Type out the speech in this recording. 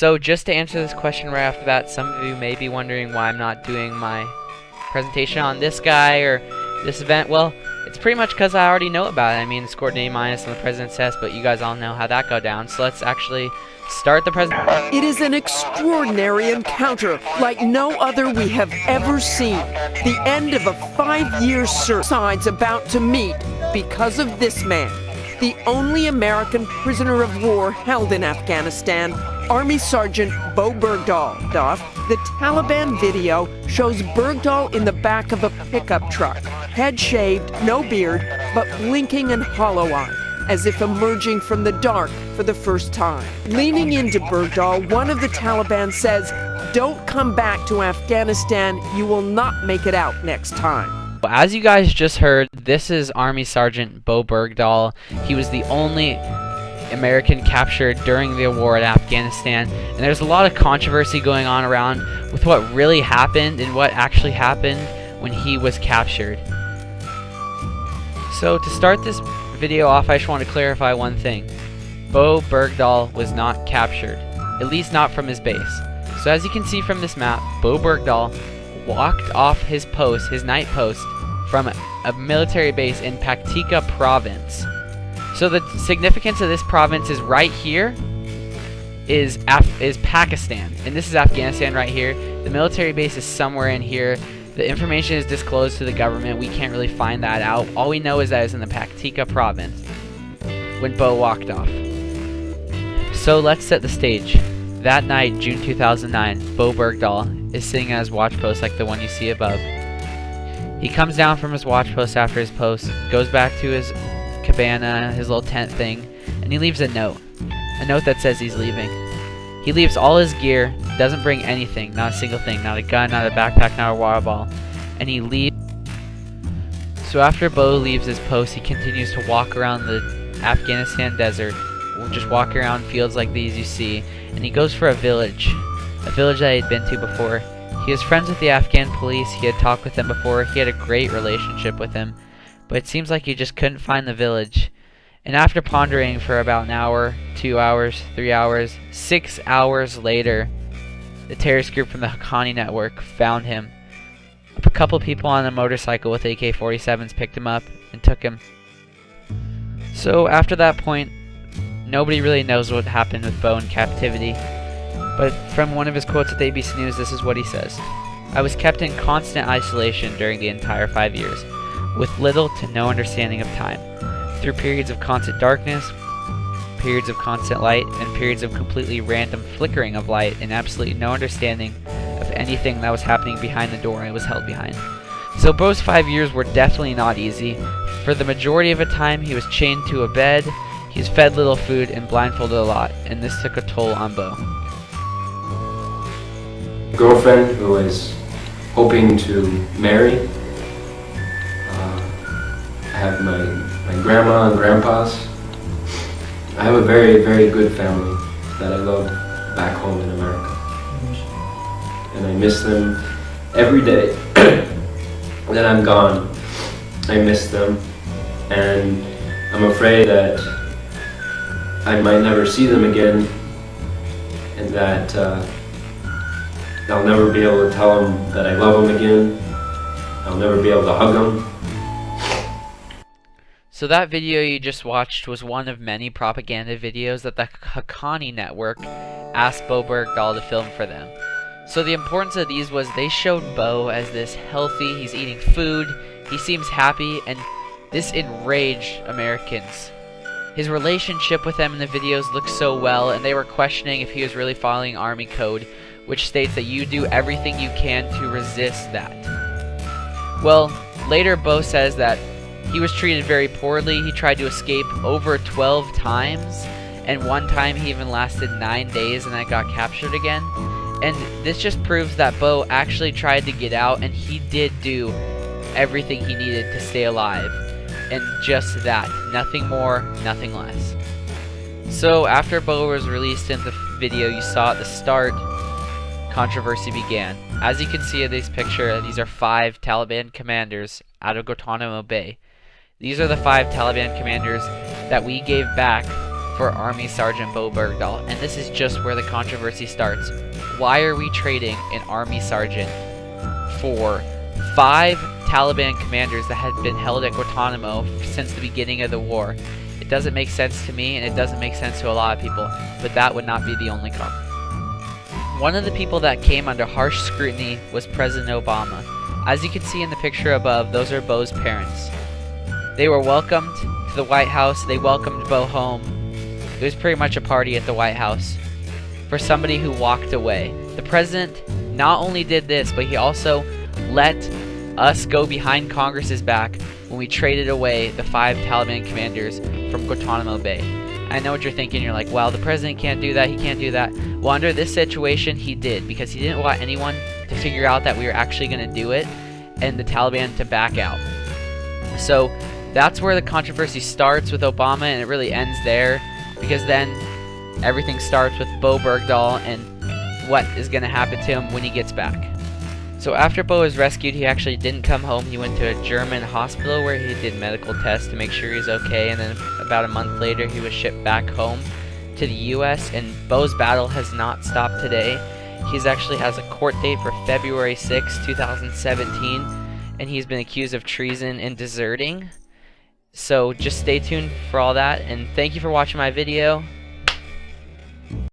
So just to answer this question right off the bat, some of you may be wondering why I'm not doing my presentation on this guy or this event. Well, it's pretty much because I already know about it. I mean, it scored an A- on the President's Test, but you guys all know how that go down. So let's actually start the presentation. It is an extraordinary encounter like no other we have ever seen. The end of a 5-year search. Sides about to meet because of this man, the only American prisoner of war held in Afghanistan, Army Sergeant Bowe Bergdahl. The Taliban video shows Bergdahl in the back of a pickup truck, head shaved, no beard, but blinking and hollow-eyed, as if emerging from the dark for the first time. Leaning into Bergdahl, one of the Taliban says, "Don't come back to Afghanistan, you will not make it out next time." As you guys just heard, this is Army Sergeant Bowe Bergdahl. He was the only American captured during the war in Afghanistan, and there's a lot of controversy going on around with what really happened and what actually happened when he was captured. So to start this video off, I just want to clarify one thing. Bowe Bergdahl was not captured, at least not from his base. So as you can see from this map, Bowe Bergdahl walked off his post, his night post, from a military base in Paktika province. So the significance of this province is right here is Pakistan, and this is Afghanistan right here. The military base is somewhere in here. The information is disclosed to the government. We can't really find that out. All we know is that it's in the Paktika province when Bowe walked off. So let's set the stage. That night, June 2009, Bowe Bergdahl is sitting at his watch post like the one you see above. He comes down from his watch post after his post, goes back to his cabana, his little tent thing, and he leaves a note that says he's leaving. He leaves all his gear, doesn't bring anything, not a single thing, not a gun, not a backpack, not a water bottle, and he leaves. So after Bowe leaves his post, he continues to walk around the Afghanistan desert, just walk around fields like these you see, and he goes for a village that he'd been to before. He was friends with the Afghan police, he had talked with them before, he had a great relationship with them, but it seems like he just couldn't find the village. And after pondering for about an hour, 2 hours, 3 hours, 6 hours later, the terrorist group from the Haqqani network found him. A couple people on a motorcycle with AK-47s picked him up and took him. So after that point, nobody really knows what happened with Bowe in captivity. But from one of his quotes at the ABC News, this is what he says. "I was kept in constant isolation during the entire 5 years, with little to no understanding of time, through periods of constant darkness, periods of constant light, and periods of completely random flickering of light, and absolutely no understanding of anything that was happening behind the door I was held behind." So Bowe's 5 years were definitely not easy. For the majority of the time, he was chained to a bed, he was fed little food, and blindfolded a lot, and this took a toll on Bowe. Girlfriend who was hoping to marry. I have my grandma and grandpas. I have a very, very good family that I love back home in America. And I miss them every day that I'm gone. I miss them, and I'm afraid that I might never see them again, and that I'll never be able to tell them that I love them again. I'll never be able to hug them. So that video you just watched was one of many propaganda videos that the Haqqani network asked Bowe Bergdahl to film for them. So the importance of these was they showed Bowe as this healthy, he's eating food, he seems happy, and this enraged Americans. His relationship with them in the videos looked so well, and they were questioning if he was really following Army code, which states that you do everything you can to resist that. Well, later Bowe says that he was treated very poorly. He tried to escape over 12 times, and one time he even lasted 9 days and then got captured again. And this just proves that Bowe actually tried to get out, and he did do everything he needed to stay alive. And just that, nothing more, nothing less. So after Bowe was released in the video you saw at the start, controversy began. As you can see in this picture, these are 5 Taliban commanders out of Guantanamo Bay. These are the 5 Taliban commanders that we gave back for Army Sergeant Bowe Bergdahl, and this is just where the controversy starts. Why are we trading an Army Sergeant for 5 Taliban commanders that had been held at Guantanamo since the beginning of the war? It doesn't make sense to me, and it doesn't make sense to a lot of people, but that would not be the only cause. One of the people that came under harsh scrutiny was President Obama. As you can see in the picture above, those are Bowe's parents. They were welcomed to the White House. They welcomed Bowe home. It was pretty much a party at the White House for somebody who walked away. The president not only did this, but he also let us go behind Congress's back when we traded away the 5 Taliban commanders from Guantanamo Bay. I know what you're thinking. You're like, well, the president can't do that. He can't do that. Well, under this situation, he did, because he didn't want anyone to figure out that we were actually going to do it and the Taliban to back out. So that's where the controversy starts with Obama, and it really ends there, because then everything starts with Bowe Bergdahl and what is going to happen to him when he gets back. So after Bowe was rescued, he actually didn't come home. He went to a German hospital where he did medical tests to make sure he's okay, and then about a month later he was shipped back home to the US, and Bowe's battle has not stopped today. He's actually has a court date for February 6, 2017, and he's been accused of treason and deserting. So just stay tuned for all that, and thank you for watching my video.